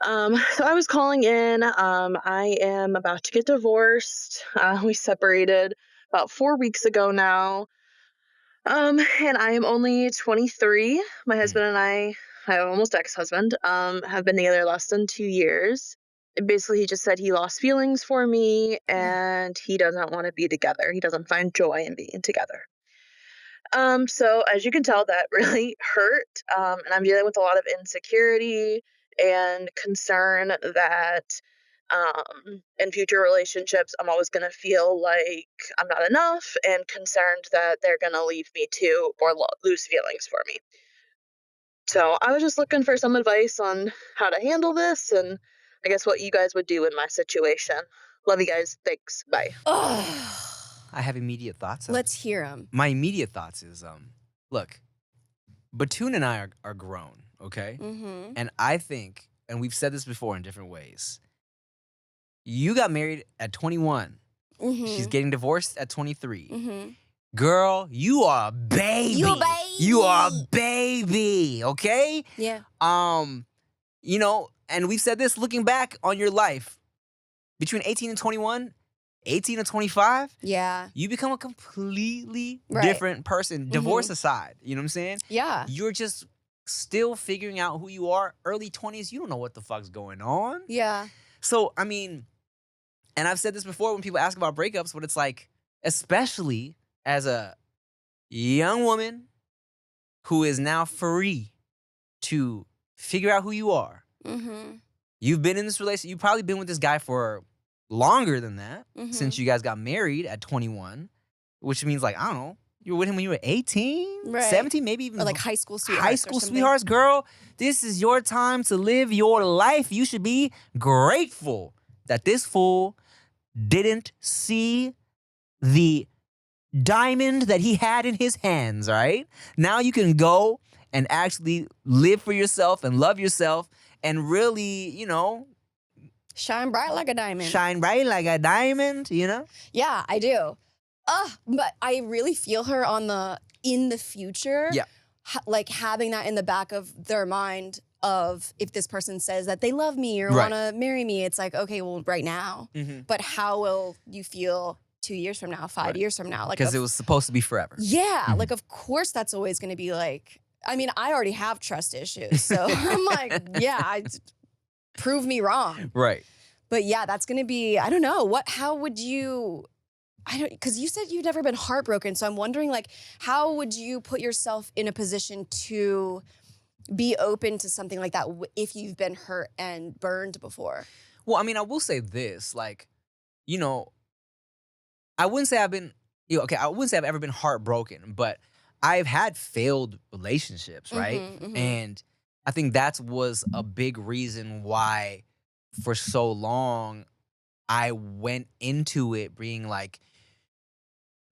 So I was calling in. I am about to get divorced. We separated about 4 weeks ago now. And I am only 23. My husband and I almost ex-husband, have been together less than 2 years. Basically, he just said he lost feelings for me and he doesn't want to be together. He doesn't find joy in being together. So as you can tell, that really hurt. And I'm dealing with a lot of insecurity and concern that in future relationships, I'm always going to feel like I'm not enough and concerned that they're going to leave me too or lose feelings for me. So I was just looking for some advice on how to handle this and I guess what you guys would do in my situation. Love you guys. Thanks. Bye. I have immediate thoughts. Let's hear them. My immediate thoughts is, look, Batoon and I are grown, okay? Mm-hmm. And I think, and we've said this before in different ways, you got married at 21. Mm-hmm. She's getting divorced at 23. Mm-hmm. girl, you are a baby. You a baby. You are a baby, okay? Yeah. You know, and we've said this looking back on your life. Between 18 and 21, 18 and 25, Yeah. you become a completely Right. different person. Divorce aside, you know what I'm saying? Yeah. You're just still figuring out who you are. Early 20s, you don't know what the fuck's going on. Yeah. So, I mean, and I've said this before when people ask about breakups, but it's like, especially as a young woman who is now free to figure out who you are. Mm-hmm. You've been in this relationship. You've probably been with this guy for longer than that, Mm-hmm. since you guys got married at 21, which means like, I don't know, you were with him when you were 18, Right. 17, maybe even Or like high school sweethearts. high or school something. sweethearts. Girl, this is your time to live your life. You should be grateful that this fool didn't see the diamond that he had in his hands, right? Now you can go and actually live for yourself and love yourself and really, you know, Shine bright like a diamond. shine bright like a diamond, you know? Yeah, I do. But I really feel her on the in the future. Yeah. Like having that in the back of their mind of if this person says that they love me or Right. want to marry me, it's like, okay, well, right now. Mm-hmm. But how will you feel 2 years from now, 5 Right. years from now? Like, Because it was supposed to be forever. yeah, Mhm. like of course that's always going to be like. I mean, I already have trust issues, so I'm like, yeah, prove me wrong. Right. But yeah, that's going to be. I don't know how would you. I don't, because you said you've never been heartbroken, so I'm wondering, like, how would you put yourself in a position to be open to something like that if you've been hurt and burned before? Well, I mean, I will say this, like, you know, I wouldn't say I've been, I wouldn't say I've ever been heartbroken, but I've had failed relationships, right? Mhm, mhm. And I think that was a big reason why for so long I went into it being like,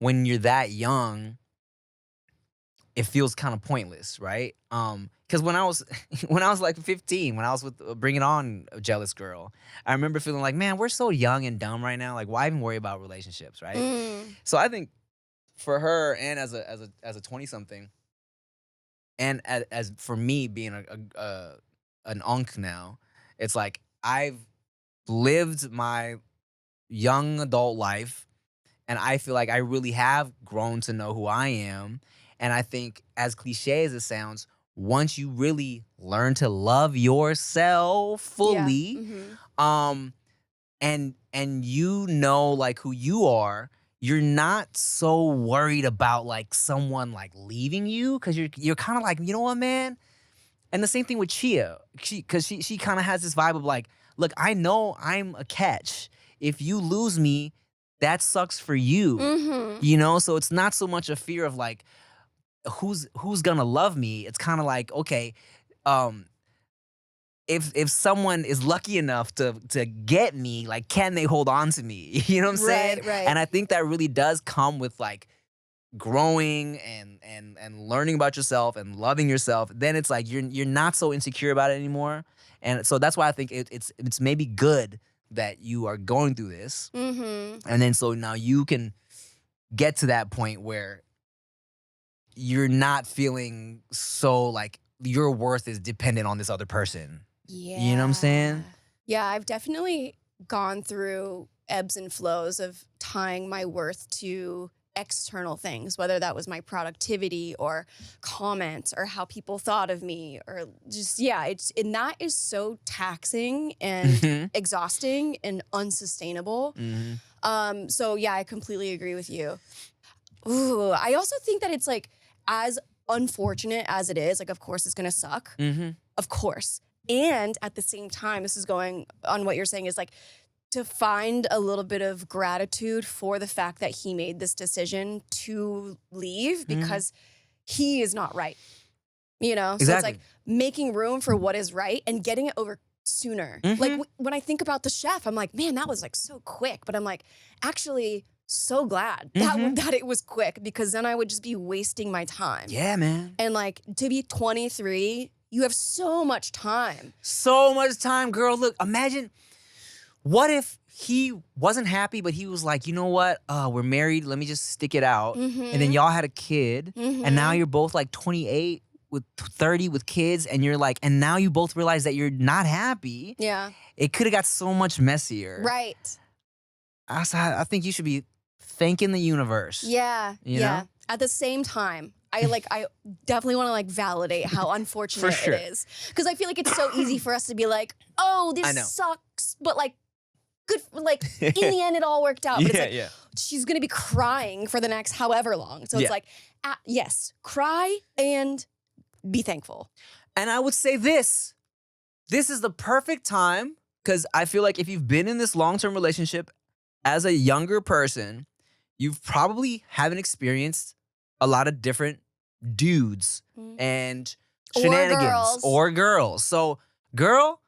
when you're that young, it feels kind of pointless, right? Because when I was like 15, when I was with Bring It On, a jealous girl, I remember feeling like, man, we're so young and dumb right now. Like, why even worry about relationships, right? Mm. So I think for her and as a 20-something, and as for me being an unk now, it's like I've lived my young adult life, and I feel like I really have grown to know who I am. And I think, as cliche as it sounds, once you really learn to love yourself fully, Mhm. and you know like who you are, you're not so worried about like someone like leaving you, because you're kind of like, you know what, man. And the same thing with Chia, because she kind of has this vibe of like, look, I know I'm a catch. If you lose me, that sucks for you. Mhm. You know, so it's not so much a fear of like who's gonna love me. It's kind of like, okay, if someone is lucky enough to get me, like, can they hold on to me? You know what I'm saying? Right. And I think that really does come with like growing and learning about yourself and loving yourself. Then it's like you're not so insecure about it anymore. And so that's why I think it's maybe good that you are going through this. Mhm. And then so now you can get to that point where you're not feeling so like your worth is dependent on this other person. Yeah. You know what I'm saying? Yeah, I've definitely gone through ebbs and flows of tying my worth to external things, whether that was my productivity or comments or how people thought of me or just, and that is so taxing and Mhm. exhausting and unsustainable. Mhm. So yeah, I completely agree with you. Ooh, I also think that it's like, as unfortunate as it is, like, of course it's gonna suck. Mhm. Of course. And at the same time, this is going on what you're saying, is like to find a little bit of gratitude for the fact that he made this decision to leave because he is not right. You know? So Exactly. it's like making room for what is right and getting it over sooner. Like when I think about the chef, I'm like, man, that was like so quick. But I'm like, actually so glad that it was quick, because then I would just be wasting my time. Yeah, man. And like to be 23, you have so much time. So much time, girl. Look, imagine, what if he wasn't happy, but he was like, you know what? We're married. Let me just stick it out. Mm-hmm. And then y'all had a kid. Mm-hmm. And now you're both like 28 with 30 with kids. And you're like, and now you both realize that you're not happy. Yeah. It could have got so much messier. Right. I think you should be thanking the universe. Yeah. You know? At the same time, I definitely want to like validate how unfortunate For sure. it is. Because I feel like it's so easy for us to be like, oh, I know. this sucks. But like, good, like in the end, it all worked out. But it's like, she's going to be crying for the next however long. So it's like, yes, cry and be thankful. And I would say this is the perfect time, because I feel like if you've been in this long-term relationship as a younger person, you've probably haven't experienced a lot of different dudes and shenanigans or girls. So, girl,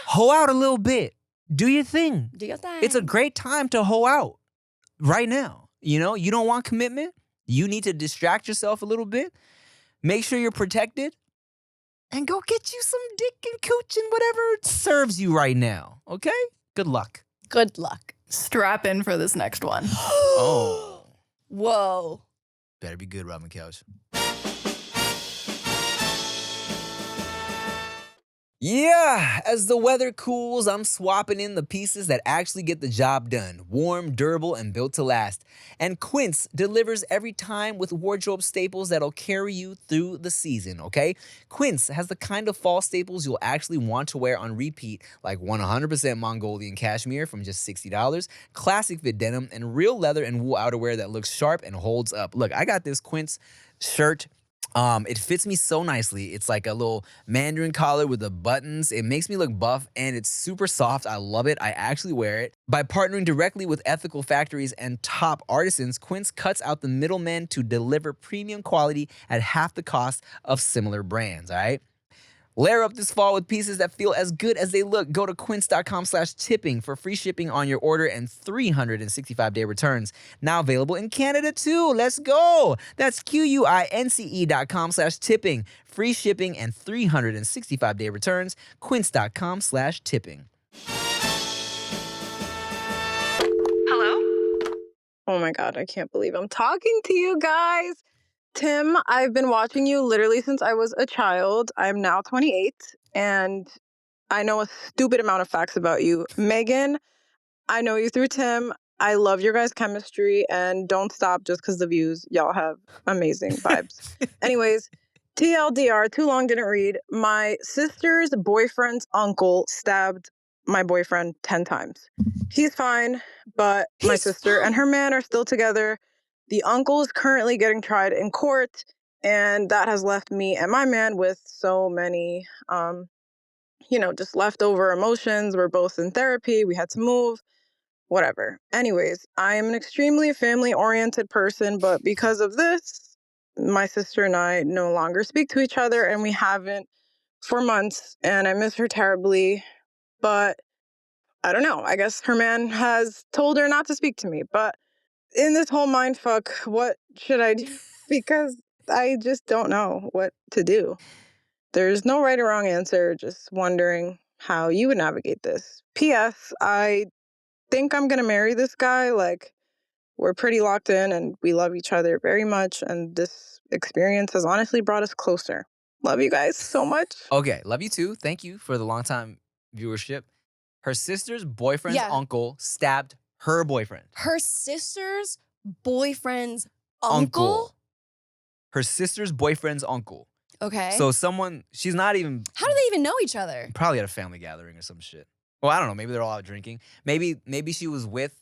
hoe out a little bit. Do your thing. Do your thing. It's a great time to hoe out right now. You know, you don't want commitment. You need to distract yourself a little bit. Make sure you're protected. And go get you some dick and cooch and whatever serves you right now. Okay? Good luck. Good luck. Strap in for this next one. Oh. Whoa. Better be good, Robin Couch. Yeah, as the weather cools, I'm swapping in the pieces that actually get the job done. Warm, durable, and built to last. And Quince delivers every time with wardrobe staples that'll carry you through the season, okay? Quince has the kind of fall staples you'll actually want to wear on repeat, like 100% Mongolian cashmere from just $60, classic fit denim, and real leather and wool outerwear that looks sharp and holds up. Look, I got this Quince shirt. It fits me so nicely. It's like a little mandarin collar with the buttons. It makes me look buff and it's super soft. I love it. I actually wear it. By partnering directly with ethical factories and top artisans, Quince cuts out the middlemen to deliver premium quality at half the cost of similar brands, all right? Layer up this fall with pieces that feel as good as they look. Go to quince.com/tipping for free shipping on your order and 365-day returns. Now available in Canada too. Let's go. That's QUINCE.com/tipping. Free shipping and 365-day returns. Quince.com/tipping. Hello? Oh my God, I can't believe I'm talking to you guys. Tim, I've been watching you literally since I was a child. I'm now 28, and I know a stupid amount of facts about you. Megan, I know you through Tim. I love your guys' chemistry, and don't stop just because the views. Y'all have amazing vibes. Anyways, TLDR, too long didn't read. My sister's boyfriend's uncle stabbed my boyfriend 10 times. He's fine, but my sister and her man are still together. The uncle is currently getting tried in court, and that has left me and my man with so many, just leftover emotions. We're both in therapy. We had to move, whatever. Anyways, I am an extremely family-oriented person, but because of this, my sister and I no longer speak to each other, and we haven't for months, and I miss her terribly, but I don't know. I guess her man has told her not to speak to me, but in this whole mindfuck, what should I do? Because I just don't know what to do. There's no right or wrong answer, just wondering how you would navigate this. P.S. I think I'm going to marry this guy. Like, we're pretty locked in and we love each other very much. And this experience has honestly brought us closer. Love you guys so much. Okay, love you too. Thank you for the long time viewership. Her sister's boyfriend's uncle stabbed her boyfriend. Her sister's boyfriend's uncle? Her sister's boyfriend's uncle. Okay. So she's not even... How do they even know each other? Probably at a family gathering or some shit. Well, I don't know. Maybe they're all out drinking. Maybe she was with...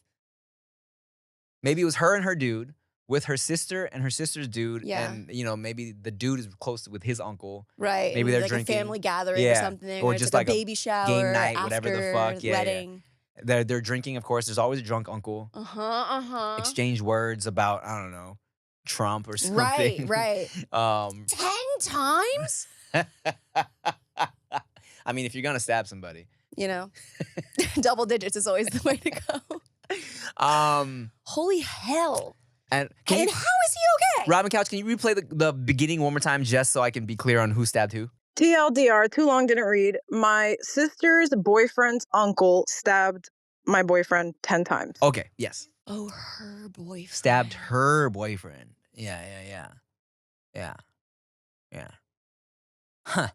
Maybe it was her and her dude with her sister and her sister's dude. Yeah. And, maybe the dude is close with his uncle. Right. Maybe they're like drinking. A family gathering or something. Or just like a baby shower. Game night, whatever the fuck. Yeah, wedding. Yeah. They're drinking, of course. There's always a drunk uncle. Exchange words about, I don't know, Trump or something. Right. 10 times? I mean, if you're going to stab somebody. Double digits is always the way to go. Holy hell. And how is he okay? Robin Couch, can you replay the beginning one more time just so I can be clear on who stabbed who? TLDR, too long didn't read. My sister's boyfriend's uncle stabbed my boyfriend 10 times. Okay, yes. Oh, her boyfriend. Stabbed her boyfriend. Yeah. Huh.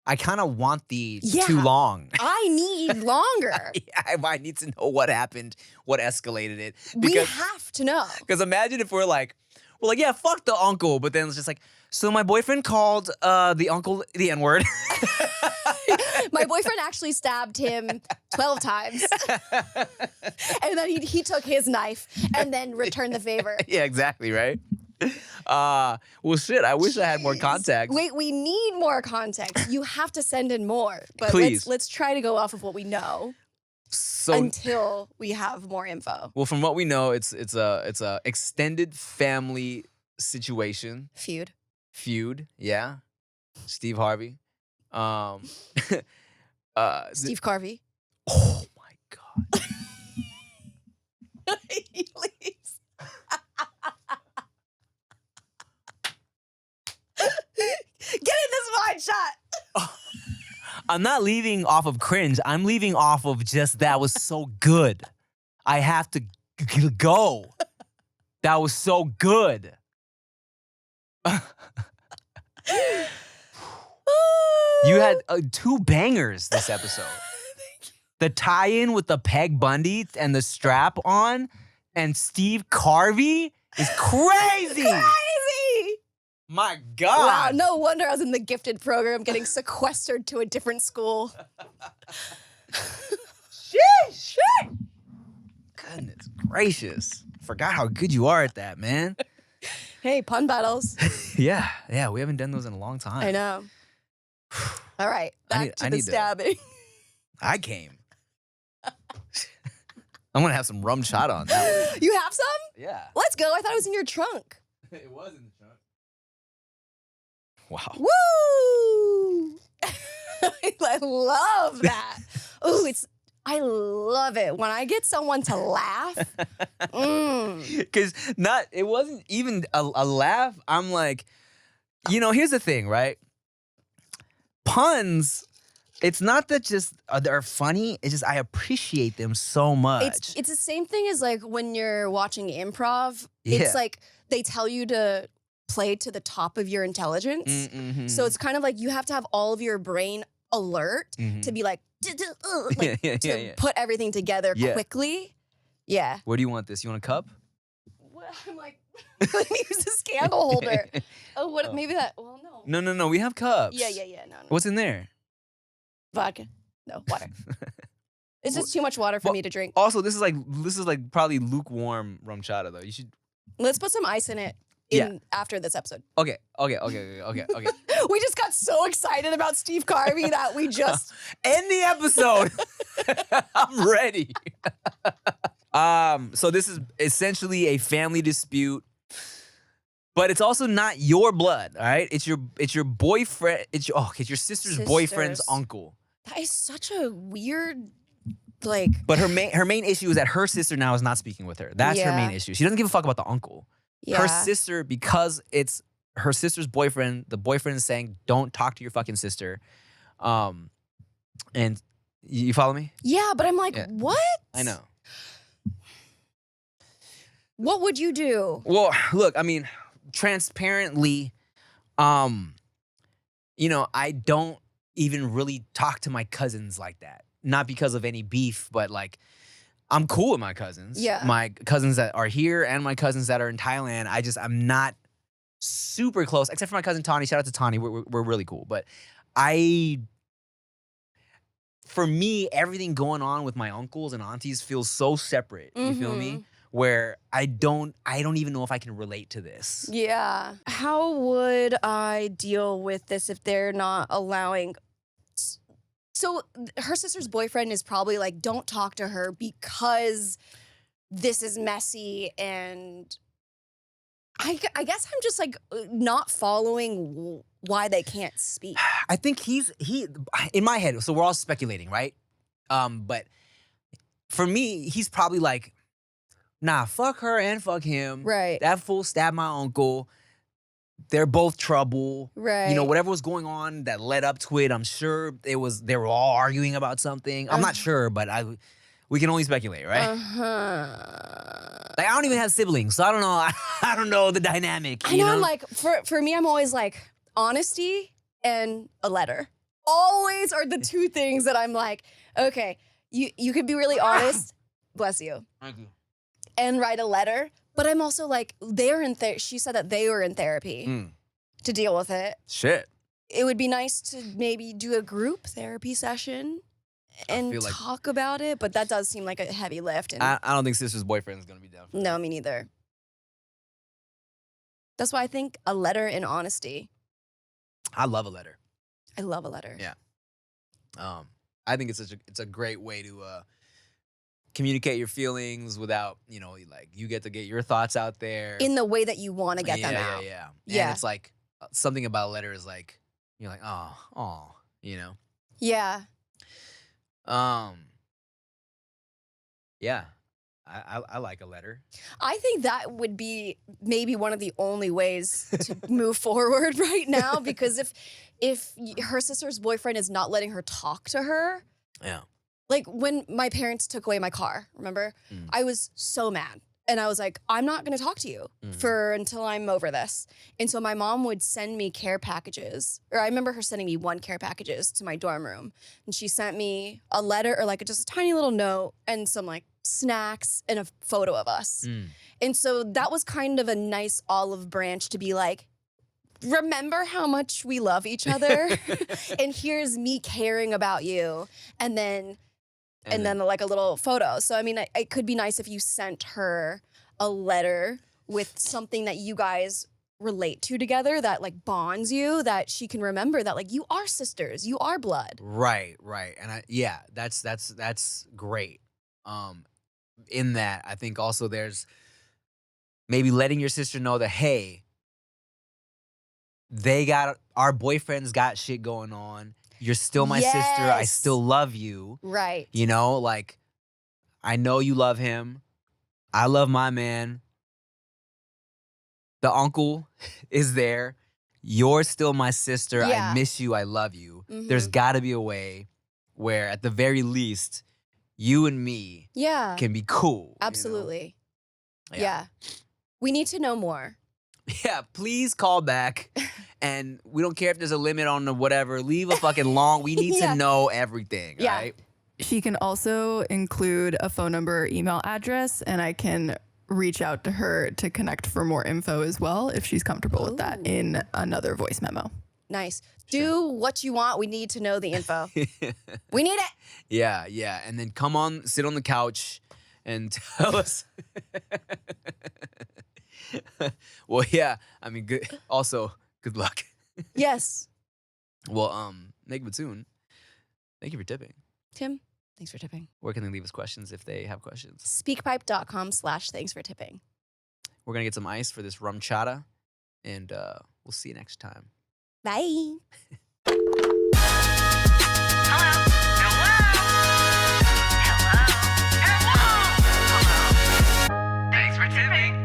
I kind of want the too long. I need longer. I need to know what happened, what escalated it. We have to know. Because imagine if we're like, yeah, fuck the uncle, but then it's just like, so my boyfriend called the uncle the N-word. My boyfriend actually stabbed him 12 times. And then he took his knife and then returned the favor. Yeah, exactly, right? Well, shit, I wish I had more context. Wait, we need more context. You have to send in more. But Please. let's try to go off of what we know until we have more info. Well, from what we know, it's a extended family situation. Feud, yeah. Steve Harvey. Steve Carvey. Oh my God. He leaves. Get in this wide shot. I'm not leaving off of cringe. I'm leaving off of just that was so good. I have to go. That was so good. You had 2 bangers this episode. The tie-in with the Peg Bundy and the strap on and Steve Carvey is crazy. Crazy. My God. Wow, no wonder I was in the gifted program getting sequestered to a different school. Shit. Goodness gracious. Forgot how good you are at that, man. Hey, pun battles. Yeah, we haven't done those in a long time. I know. All right, back to the stabbing. I came. I'm gonna have some rum shot on that one. You have some? Yeah. Let's go. I thought it was in your trunk. It was in the trunk. Wow. Woo! I love that. Ooh, I love it when I get someone to laugh. Because it wasn't even a laugh. I'm like, here's the thing, right? Puns, it's not that just they're funny. It's just I appreciate them so much. It's the same thing as like when you're watching improv. Yeah. It's like they tell you to play to the top of your intelligence. Mm-hmm. So it's kind of like you have to have all of your brain alert to be like, to put everything together quickly. Yeah. Where do you want this? You want a cup? Well, I'm like, let me use this candle holder. Maybe that, well, no. No, we have cups. Yeah, no. What's in there? Vodka. No, water. It's just too much water for me to drink. Also, this is like probably lukewarm rum chata though. You should. Let's put some ice in it after this episode. Okay. We just got so excited about Steve Carvey that we just end the episode. I'm ready. So this is essentially a family dispute, but it's also not your blood, all right? It's your boyfriend. It's your sister's boyfriend's uncle. That is such a weird, But her main issue is that her sister now is not speaking with her. That's her main issue. She doesn't give a fuck about the uncle. Yeah. Her sister, because it's her sister's boyfriend, the boyfriend is saying, don't talk to your fucking sister. And you follow me? Yeah, but I'm like, what? I know. What would you do? Well, look, I mean, transparently, I don't even really talk to my cousins like that. Not because of any beef, but I'm cool with my cousins. Yeah. My cousins that are here and my cousins that are in Thailand, I'm not super close, except for my cousin Tawny. Shout out to Tawny. We're really cool. But for me, everything going on with my uncles and aunties feels so separate. You feel me? Where I don't even know if I can relate to this. Yeah. How would I deal with this if they're not allowing? So her sister's boyfriend is probably like, don't talk to her because this is messy. And I guess I'm just not following why they can't speak. I think he in my head, so we're all speculating, right? But for me, he's probably like, nah, fuck her and fuck him. Right. That fool stabbed my uncle. They're both trouble. Right. Whatever was going on that led up to it, I'm sure they were all arguing about something. I'm not sure, but We can only speculate, right? Like, I don't even have siblings, so I don't know. I don't know the dynamic. I know. I'm like, for me, I'm always like honesty and a letter. Always are the two things that I'm like, okay, you could be really honest. Bless you. Thank you. And write a letter. But I'm also like, she said that they were in therapy to deal with it. Shit. It would be nice to maybe do a group therapy session and talk about it, but that does seem like a heavy lift. And I don't think sister's boyfriend is going to be down for that. No, me neither. That's why I think a letter in honesty. I love a letter. I love a letter. Yeah. I think it's a great way to communicate your feelings without, like you get to get your thoughts out there. In the way that you want to get them out. Yeah. And it's like something about a letter is like, you're like, oh, Yeah. Yeah. I like a letter. I think that would be maybe one of the only ways to move forward right now, because if her sister's boyfriend is not letting her talk to her. Yeah. Like when my parents took away my car, remember? I was so mad. And I was like, I'm not going to talk to you until I'm over this. And so my mom would send me care packages. Or I remember her sending me 1 care packages to my dorm room. And she sent me a letter or like just a tiny little note and some like snacks and a photo of us. And so that was kind of a nice olive branch to be like, remember how much we love each other? And here's me caring about you. And then like a little photo. So, I mean, it could be nice if you sent her a letter with something that you guys relate to together that like bonds you, that she can remember that like you are sisters, you are blood. Right. And that's great. In that, I think also there's maybe letting your sister know that, hey, our boyfriend's got shit going on. You're still my sister. I still love you. Right. Like, I know you love him. I love my man. The uncle is there. You're still my sister. Yeah. I miss you. I love you. There's got to be a way where, at the very least, you and me can be cool. Absolutely. Yeah. We need to know more. Yeah, please call back. And we don't care if there's a limit on the whatever. Leave a fucking long. We need to know everything, right? She can also include a phone number, email address, and I can reach out to her to connect for more info as well if she's comfortable with that in another voice memo. Nice. Do what you want. We need to know the info. We need it. Yeah. And then come on, sit on the couch and tell us. Well, yeah. I mean, good. Also, good luck. Yes. Well, Meg Batoon, thank you for tipping. Tim, thanks for tipping. Where can they leave us questions if they have questions? Speakpipe.com/thanks for tipping. We're going to get some ice for this rum chata, and we'll see you next time. Bye. Thanks for tipping.